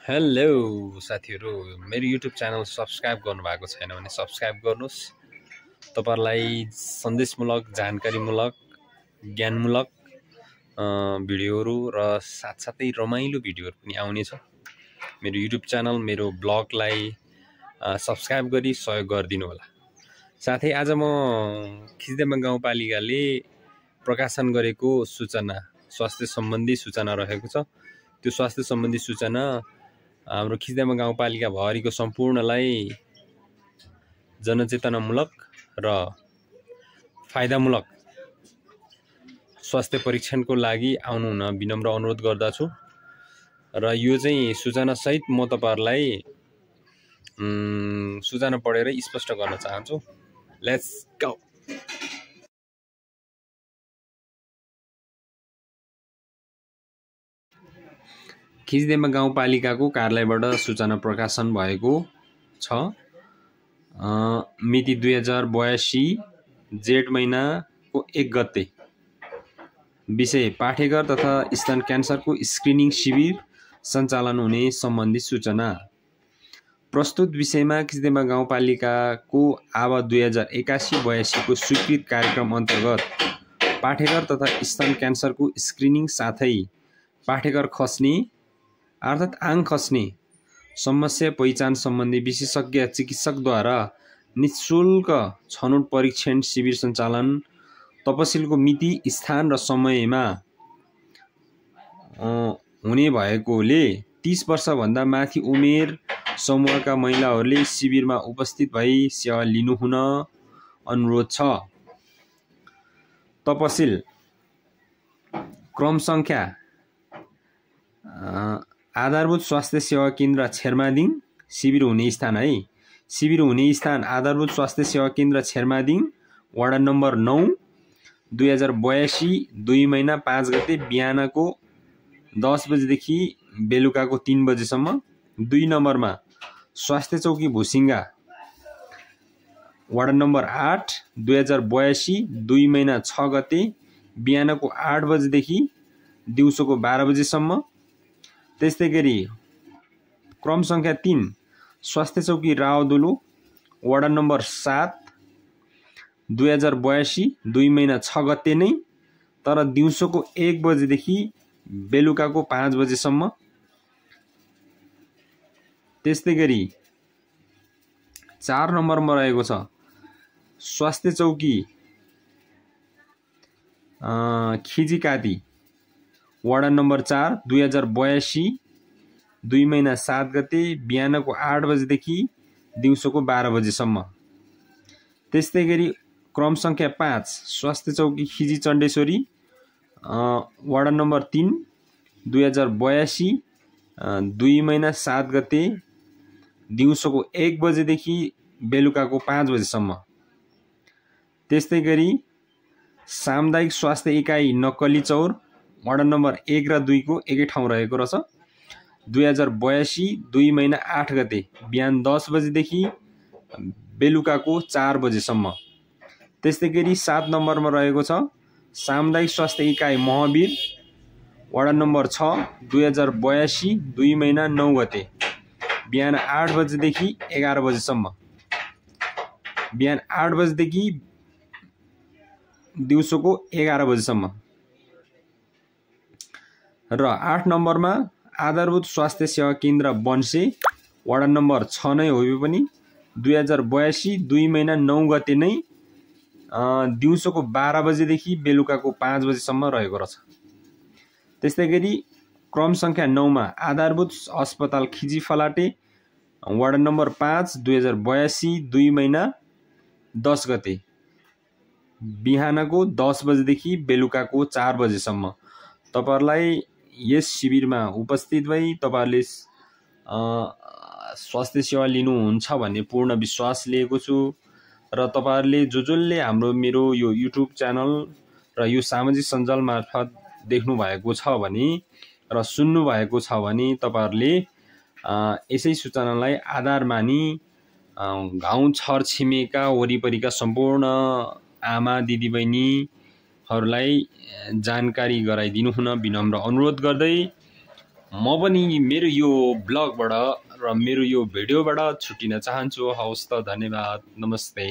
Hello साथीहरु, मेरो YouTube channel subscribe गर्नुभएको छैन भने सब्स्क्राइब गर्नुस्। तपाईहरुलाई सन्देशमूलक, जानकारीमूलक, ज्ञानमूलक भिडियोहरु र साथसाथै रमाइलो भिडियोहरु पनि आउनेछ। मेरो युट्युब च्यानल, मेरो ब्लगलाई सब्स्क्राइब गरी सहयोग गरिदिनु होला। साथै आज म खिच्देमा गाउँपालिकाले प्रकाशन गरेको सूचना, स्वास्थ्य सम्बन्धी सूचना रहेको छ। त्यो स्वास्थ्य सम्बन्धी सूचना हाम्रो खिच्देमा गाउँपालिका भरिको सम्पूर्णलाई जनचेतनामूलक र फाइदामूलक स्वास्थ्य परीक्षणको लागि आउनु हुन विनम्र अनुरोध गर्दछु। र यो चाहिँ सूचना सहित म तपाईहरुलाई सूचना पढेर स्पष्ट गर्न चाहन्छु। Let's go. खिच्देमा गाउँपालिकाको कार्यालयबाट सूचना प्रकाशन भएको छ। मिति 2082 जेठ महिनाको 1 गते। विषय पाठेघर तथा स्तन क्यान्सरको स्क्रिनिङ शिविर सञ्चालन हुने सम्बन्धी सूचना। प्रस्तुत विषयमा खिच्देमा गाउँपालिकाको आव 2081-82 को स्वीकृत कार्यक्रम अन्तर्गत पाठेघर तथा स्तन क्यान्सरको स्क्रिनिङ साथै पाठेघर खस्ने अर्थात् आङ खस्ने समस्या पहिचान सम्बन्धी विशेषज्ञ चिकित्सकद्वारा निःशुल्क छनौट परीक्षण शिविर सञ्चालन तपसिलको मिति, स्थान र समयमा हुने भएकोले 30 वर्षभन्दा माथि उमेर समूहका महिलाहरूले शिविरमा उपस्थित भई सेवा लिनुहुन अनुरोध छ। तपसिल क्रम संख्या आधारभूत स्वास्थ्य सेवा केन्द्र छेर्मादिङ शिविर हुने स्थान है। शिविर हुने स्थान आधारभूत स्वास्थ्य सेवा केन्द्र छेर्मादिङ, वडा नम्बर 9, 2082 2 महिना 5 गते बिहानको 10 बजेदेखि बेलुकाको 3 बजेसम्म। 2 नम्बरमा स्वास्थ्य चौकी भुसिङ्गा, वडा नम्बर 8, 2082 2 महिना 6 गते बिहानको 8 बजेदेखि दिउँसोको 12 बजेसम्म। त्यस्तै गरी क्रम संख्या 3 स्वास्थ्य चौकी रावदुलु, वडा नम्बर 7, 2082 2 महिना 6 गते नै, तर दिउँसोको 1 बजेदेखि बेलुकाको 5 बजेसम्म। त्यस्तै गरी 4 नम्बरमा रहेको छ स्वास्थ्य चौकी खिजीकाती, वडा नम्बर 4, 2082 2 महिना 7 गते बिहानको 8 बजेदेखि दिउँसोको 12 बजेसम्म। त्यस्तै गरी क्रम संख्या 5 स्वास्थ्य चौकी खिजी चण्डेश्वरी, वडा नम्बर 3, 2082 2 महिना 7 गते दिउँसोको 1 बजेदेखि बेलुकाको 5 बजेसम्म। त्यस्तै गरी सामुदायिक स्वास्थ्य इकाइ नक्कली चौर, वडा नम्बर 1 र 2 को एकै ठाउँ रहेको रहेछ। 2082 2 महिना 8 गते बिहान 10 बजेदेखि बेलुकाको 4 बजेसम्म। त्यस्तै गरी 7 नम्बरमा रहेको छ सामुदायिक स्वास्थ्य इकाइ महावीर, वडा नम्बर 6, 2082 2 महिना 9 गते बिहान 8 बजेदेखि 11 बजेसम्म। बिहान 8 बजेदेखि दिउँसोको 11 बजेसम्म। र 8 नम्बरमा आधारभूत स्वास्थ्य सेवा केन्द्र बन्से, वडा नम्बर 6 नै हो यो पनि, 2082 2 महिना 9 गते नै दिउँसोको 12 बजेदेखि बेलुकाको 5 बजेसम्म रहेको रहेछ। त्यस्तै गरी क्रम संख्या 9 मा आधारभूत अस्पताल खिजी फलाटे, वडा नम्बर 5, 2082 2 महिना 10 गते बिहानको 10 बजेदेखि बेलुकाको 4 बजेसम्म। तपाईहरुलाई यस शिविरमा उपस्थित भई तपाईहरुले स्वास्थ्य सेवा लिनुहुन्छ भन्ने पूर्ण विश्वास लिएको छु। र तपाईहरुले जसले हाम्रो मेरो यो युट्युब च्यानल र यो सामाजिक सञ्जाल मार्फत देख्नु भएको छ भने र सुन्नु भएको छ भने तपाईहरुले यसै सूचनालाई आधार मानी गाउँ छर छिमेका वरिपरिका सम्पूर्ण आमा दिदीबहिनीहरूलाई जानकारी गराइदिनु हुन विनम्र अनुरोध गर्दै म पनि मेरो यो ब्लगबाट र मेरो यो भिडियोबाट छुटिन चाहन्छु। हवस् त, धन्यवाद, नमस्ते।